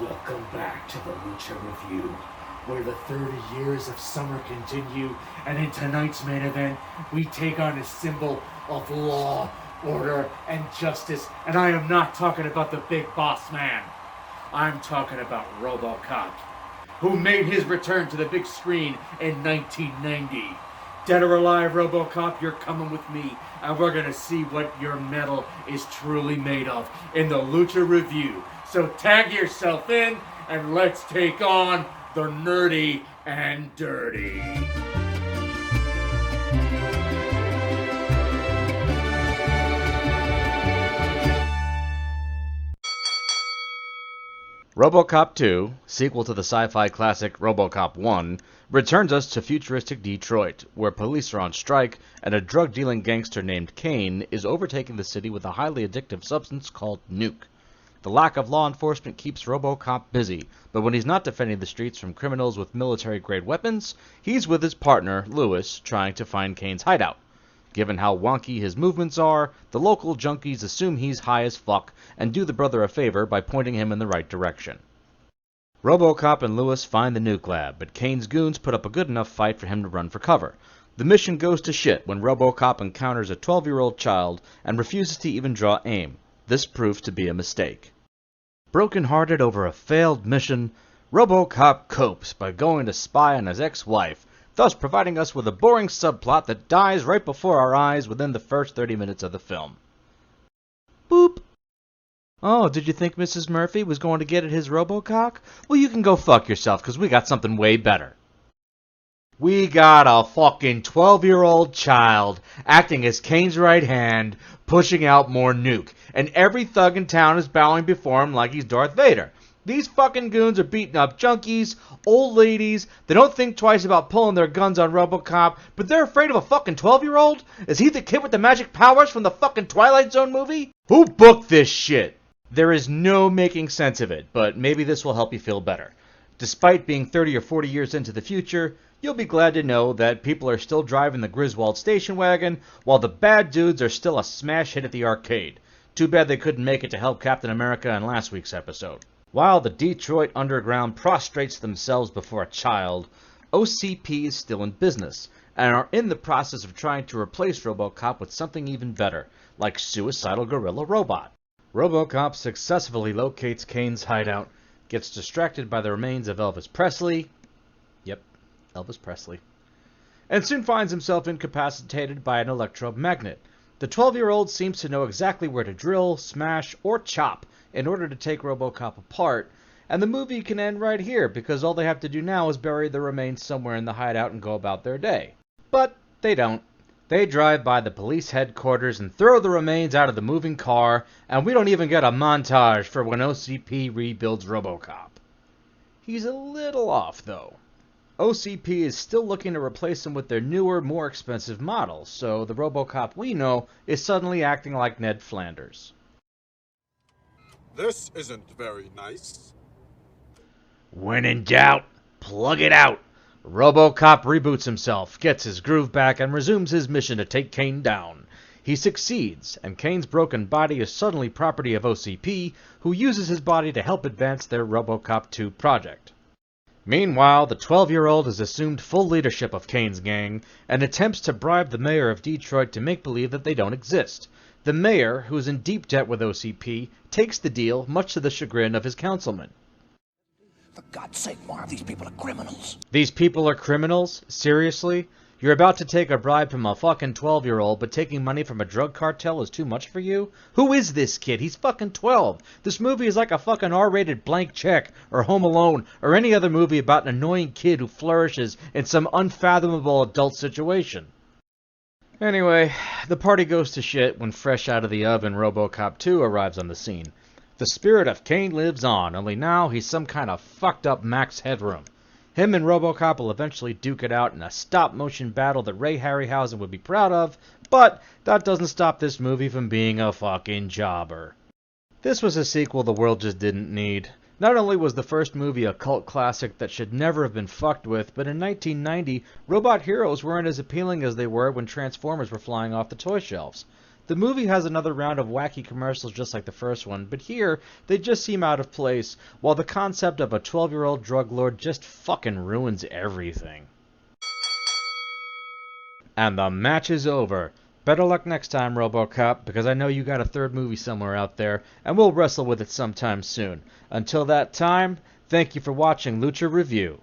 Welcome back to the Lucha Review, where the 30 years of summer continue, and in tonight's main event, we take on a symbol of law, order, and justice, and I am not talking about the big boss man. I'm talking about Robocop, who made his return to the big screen in 1990. Dead or alive, Robocop, you're coming with me, and we're gonna see what your metal is truly made of in the Lucha Review. So tag yourself in, and let's take on the nerdy and dirty. Robocop 2, sequel to the sci-fi classic Robocop 1, returns us to futuristic Detroit, where police are on strike and a drug-dealing gangster named Kane is overtaking the city with a highly addictive substance called nuke. The lack of law enforcement keeps Robocop busy, but when he's not defending the streets from criminals with military-grade weapons, he's with his partner, Lewis, trying to find Kane's hideout. Given how wonky his movements are, the local junkies assume he's high as fuck and do the brother a favor by pointing him in the right direction. Robocop and Lewis find the nuke lab, but Kane's goons put up a good enough fight for him to run for cover. The mission goes to shit when Robocop encounters a 12-year-old child and refuses to even draw aim. This proves to be a mistake. Broken-hearted over a failed mission, Robocop copes by going to spy on his ex-wife, thus providing us with a boring subplot that dies right before our eyes within the first 30 minutes of the film. Boop. Oh, did you think Mrs. Murphy was going to get at his Robocock? Well, you can go fuck yourself, because we got something way better. We got a fucking 12-year-old child acting as Kane's right hand, pushing out more nuke, and every thug in town is bowing before him like he's Darth Vader. These fucking goons are beating up junkies, old ladies. They don't think twice about pulling their guns on Robocop, but they're afraid of a fucking 12-year-old? Is he the kid with the magic powers from the fucking Twilight Zone movie? Who booked this shit? There is no making sense of it, but maybe this will help you feel better. Despite being 30 or 40 years into the future, you'll be glad to know that people are still driving the Griswold station wagon, while the bad dudes are still a smash hit at the arcade. Too bad they couldn't make it to help Captain America in last week's episode. While the Detroit underground prostrates themselves before a child, OCP is still in business, and are in the process of trying to replace Robocop with something even better, like Suicidal Gorilla Robot. Robocop successfully locates Kane's hideout, gets distracted by the remains of Elvis Presley. Yep, Elvis Presley. And soon finds himself incapacitated by an electromagnet. The 12-year-old seems to know exactly where to drill, smash, or chop in order to take Robocop apart, and the movie can end right here because all they have to do now is bury the remains somewhere in the hideout and go about their day. But they don't. They drive by the police headquarters and throw the remains out of the moving car, and we don't even get a montage for when OCP rebuilds Robocop. He's a little off, though. OCP is still looking to replace him with their newer, more expensive models, so the Robocop we know is suddenly acting like Ned Flanders. This isn't very nice. When in doubt, plug it out. Robocop reboots himself, gets his groove back, and resumes his mission to take Kane down. He succeeds, and Kane's broken body is suddenly property of OCP, who uses his body to help advance their Robocop 2 project. Meanwhile, the 12-year-old has assumed full leadership of Kane's gang, and attempts to bribe the mayor of Detroit to make believe that they don't exist. The mayor, who is in deep debt with OCP, takes the deal, much to the chagrin of his councilman. For God's sake, Marv, these people are criminals. These people are criminals? Seriously? You're about to take a bribe from a fucking 12-year-old, but taking money from a drug cartel is too much for you? Who is this kid? He's fucking 12. This movie is like a fucking R-rated Blank Check, or Home Alone, or any other movie about an annoying kid who flourishes in some unfathomable adult situation. Anyway, the party goes to shit when fresh out of the oven Robocop 2 arrives on the scene. The spirit of Kane lives on, only now he's some kind of fucked up Max Headroom. Him and Robocop will eventually duke it out in a stop-motion battle that Ray Harryhausen would be proud of, but that doesn't stop this movie from being a fucking jobber. This was a sequel the world just didn't need. Not only was the first movie a cult classic that should never have been fucked with, but in 1990, robot heroes weren't as appealing as they were when Transformers were flying off the toy shelves. The movie has another round of wacky commercials just like the first one, but here, they just seem out of place, while the concept of a 12-year-old drug lord just fucking ruins everything. And the match is over. Better luck next time, Robocop, because I know you got a third movie somewhere out there, and we'll wrestle with it sometime soon. Until that time, thank you for watching Lucha Review.